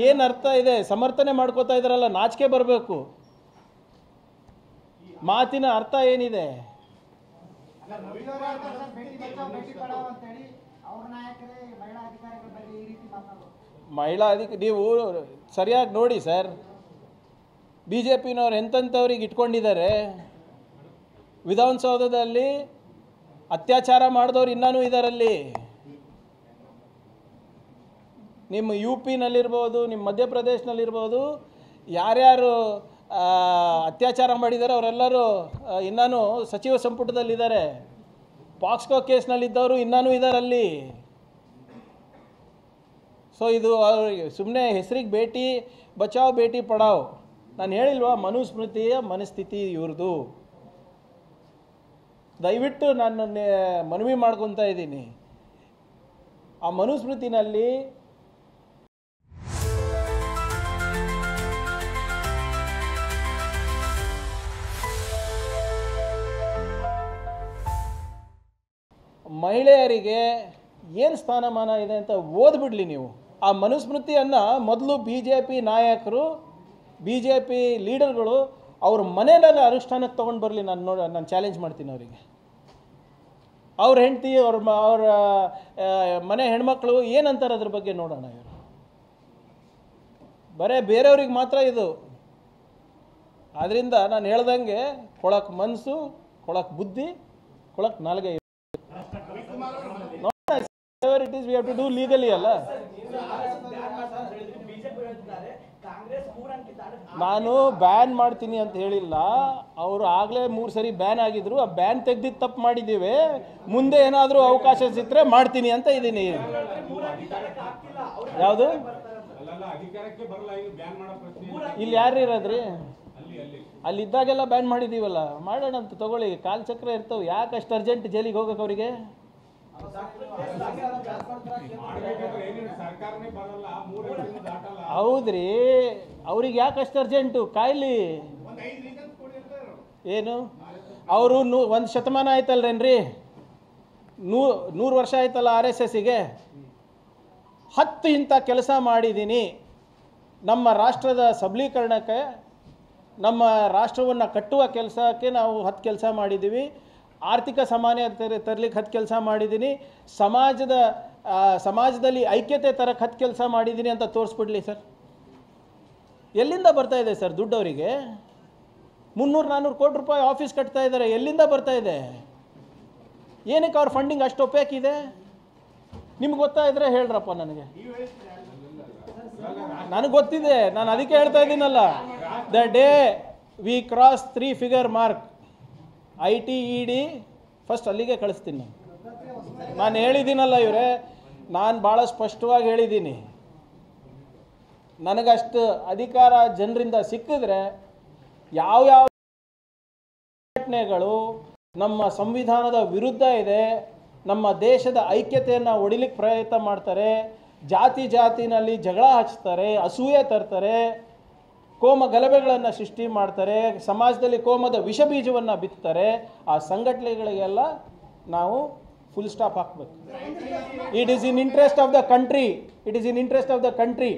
ಏನು ಅರ್ಥ ಇದೆ? ಸಮರ್ಥನೆ ಮಾಡ್ಕೋತಾ ಇದ್ದಾರಲ್ಲ, ನಾಚಿಕೆ ಬರಬೇಕು. ಮಾತಿನ ಅರ್ಥ ಏನಿದೆ? ನೀವು ಸರಿಯಾಗಿ ನೋಡಿ ಸರ್, BJPನವ್ರು ಎಂತೆಂಥವ್ರಿಗೆ ಇಟ್ಕೊಂಡಿದ್ದಾರೆ. ವಿಧಾನಸೌಧದಲ್ಲಿ ಅತ್ಯಾಚಾರ ಮಾಡಿದವ್ರು ಇನ್ನೂ ಇದ್ದಾರಲ್ಲಿ. ನಿಮ್ಮ UPನಲ್ಲಿರ್ಬೋದು, ನಿಮ್ಮ ಮಧ್ಯಪ್ರದೇಶನಲ್ಲಿರ್ಬೋದು, ಯಾರ್ಯಾರು ಅತ್ಯಾಚಾರ ಮಾಡಿದ್ದಾರೆ ಅವರೆಲ್ಲರೂ ಇನ್ನೂ ಸಚಿವ ಸಂಪುಟದಲ್ಲಿದ್ದಾರೆ. ಪಾಕ್ಸ್ಕೋ ಕೇಸ್ನಲ್ಲಿದ್ದವರು ಇನ್ನೂ ಇದ್ದಾರಲ್ಲಿ. ಸೊ ಇದು ಸುಮ್ಮನೆ ಹೆಸರಿಗೆ ಬೇಟಿ ಬಚಾವ್ ಬೇಟಿ ಪಡಾವ್. ನಾನು ಹೇಳಿಲ್ವಾ ಮನುಸ್ಮೃತಿಯ ಮನಸ್ಥಿತಿ ಇವ್ರದ್ದು. ದಯವಿಟ್ಟು ನಾನು ಮನವಿ ಮಾಡ್ಕೊತಾ ಇದ್ದೀನಿ, ಆ ಮನುಸ್ಮೃತಿನಲ್ಲಿ ಮಹಿಳೆಯರಿಗೆ ಏನು ಸ್ಥಾನಮಾನ ಇದೆ ಅಂತ ಓದ್ಬಿಡ್ಲಿ ನೀವು. ಆ ಮನುಸ್ಮೃತಿಯನ್ನು ಮೊದಲು BJP ನಾಯಕರು, BJP ಲೀಡರ್ಗಳು ಅವ್ರ ಮನೆಯಲ್ಲೆಲ್ಲ ಅನುಷ್ಠಾನಕ್ಕೆ ತೊಗೊಂಡು ಬರಲಿ. ನಾನು ಚಾಲೆಂಜ್ ಮಾಡ್ತೀನಿ ಅವರಿಗೆ. ಅವ್ರ ಹೆಂಡತಿ, ಅವ್ರ ಮನೆ ಹೆಣ್ಮಕ್ಳು ಏನಂತಾರೆ ಅದ್ರ ಬಗ್ಗೆ ನೋಡೋಣ. ಇವರು ಬರೇ ಬೇರೆಯವ್ರಿಗೆ ಮಾತ್ರ ಇದು. ಆದ್ದರಿಂದ ನಾನು ಹೇಳ್ದಂಗೆ ಕೊಳಕ್ಕೆ ಮನಸ್ಸು, ಕೊಳಕ್ಕೆ ಬುದ್ಧಿ, ಕೊಳಕ್ಕೆ ನಾಲ್ಗೆ. It is we have to do legally ಅಲ್ಲ. ನಾನು ಬ್ಯಾನ್ ಮಾಡ್ತೀನಿ ಅಂತ ಹೇಳಿಲ್ಲ. ಅವರು ಆಗಲೇ 3 ಸರಿ ಬ್ಯಾನ್ ಆಗಿದ್ರು. ಆ ಬ್ಯಾನ್ ತೆಗ್ದಿದ್ದು ತಪ್ಪು ಮಾಡಿದ್ದೀವಿ. ಮುಂದೆ ಏನಾದರೂ ಅವಕಾಶ ಸಿಕ್ಕರೆ ಮಾಡ್ತೀನಿ ಅಂತ ಇದ್ದೀನಿ. ಯಾವುದು ಇಲ್ಲಿ ಯಾರು ಇರೋದ್ರಿ? ಅಲ್ಲಿದ್ದಾಗೆಲ್ಲ ಬ್ಯಾನ್ ಮಾಡಿದ್ದೀವಲ್ಲ, ಮಾಡೋಣ ಅಂತ ತಗೊಳ್ಳಿ. ಕಾಲ್ಚಕ್ರ ಇರ್ತವೆ. ಯಾಕೆ ಅಷ್ಟು ಅರ್ಜೆಂಟ್ ಜೈಲಿಗೆ ಹೋಗಕ್ಕೆ ಅವರಿಗೆ? ಹೌದ್ರಿ, ಅವ್ರಿಗೆ ಯಾಕೆ ಅಷ್ಟು ಅರ್ಜೆಂಟು? ಕಾಯ್ಲಿ. ಏನು ಅವರು 1 ಶತಮಾನ ಆಯ್ತಲ್ರೇನ್ರಿ? 100 ವರ್ಷ ಆಯ್ತಲ್ಲ RSSಗೆ. 10 ಇಂಥ ಕೆಲಸ ಮಾಡಿದ್ದೀನಿ. ನಮ್ಮ ರಾಷ್ಟ್ರದ ಸಬಲೀಕರಣಕ್ಕೆ, ನಮ್ಮ ರಾಷ್ಟ್ರವನ್ನು ಕಟ್ಟುವ ಕೆಲಸಕ್ಕೆ ನಾವು 10 ಕೆಲಸ ಮಾಡಿದ್ದೀವಿ. ಆರ್ಥಿಕ ಸಮಾನತೆ ತರಲಿಕ್ಕೆ 10 ಕೆಲಸ ಮಾಡಿದ್ದೀನಿ. ಸಮಾಜದಲ್ಲಿ ಐಕ್ಯತೆ ತರಕ್ಕೆ 10 ಕೆಲಸ ಮಾಡಿದ್ದೀನಿ ಅಂತ ತೋರಿಸ್ಬಿಡ್ಲಿ ಸರ್. ಎಲ್ಲಿಂದ ಬರ್ತಾ ಇದೆ ಸರ್ ದುಡ್ಡು ಅವರಿಗೆ? 300-400 ಕೋಟಿ ರೂಪಾಯಿ ಆಫೀಸ್ ಕಟ್ತಾ ಇದ್ದಾರೆ. ಎಲ್ಲಿಂದ ಬರ್ತಾ ಇದೆ? ಏನಕ್ಕೆ ಅವ್ರ ಫಂಡಿಂಗ್ ಅಷ್ಟು ಒಪ್ಯಾಕಿದೆ? ನಿಮ್ಗೆ ಗೊತ್ತಾ ಇದ್ರೆ ಹೇಳ್ರಪ್ಪ ನನಗೆ. ನನಗೆ ಗೊತ್ತಿದೆ, ನಾನು ಅದಕ್ಕೆ ಹೇಳ್ತಾ ಇದ್ದೀನಲ್ಲ. The day we cross 3 figure mark, IT ED first ಅಲ್ಲಿಗೆ ಕಳಿಸ್ತೀನಿ. ನಾನು ಹೇಳಿದ್ದೀನಲ್ಲ ಇವರೇ, ನಾನು ಭಾಳ ಸ್ಪಷ್ಟವಾಗಿ ಹೇಳಿದ್ದೀನಿ. ನನಗಷ್ಟು ಅಧಿಕಾರ ಜನರಿಂದ ಸಿಕ್ಕಿದ್ರೆ ಯಾವ್ಯಾವ ಘಟನೆಗಳು ನಮ್ಮ ಸಂವಿಧಾನದ ವಿರುದ್ಧ ಇದೆ, ನಮ್ಮ ದೇಶದ ಐಕ್ಯತೆಯನ್ನು ಒಡಿಲಿಕ್ಕೆ ಪ್ರಯತ್ನ ಮಾಡ್ತಾರೆ, ಜಾತಿನಲ್ಲಿ ಜಗಳ ಹಚ್ತಾರೆ, ಅಸೂಯೆ ತರ್ತಾರೆ, ಕೋಮ ಗಲಭೆಗಳನ್ನು ಸೃಷ್ಟಿ ಮಾಡ್ತಾರೆ, ಸಮಾಜದಲ್ಲಿ ಕೋಮದ ವಿಷ ಬೀಜವನ್ನು ಬಿತ್ತಾರೆ, ಆ ಸಂಘಟನೆಗಳಿಗೆಲ್ಲ ನಾವು ಫುಲ್ ಸ್ಟಾಪ್ ಹಾಕಬೇಕು. It is in interest of the country.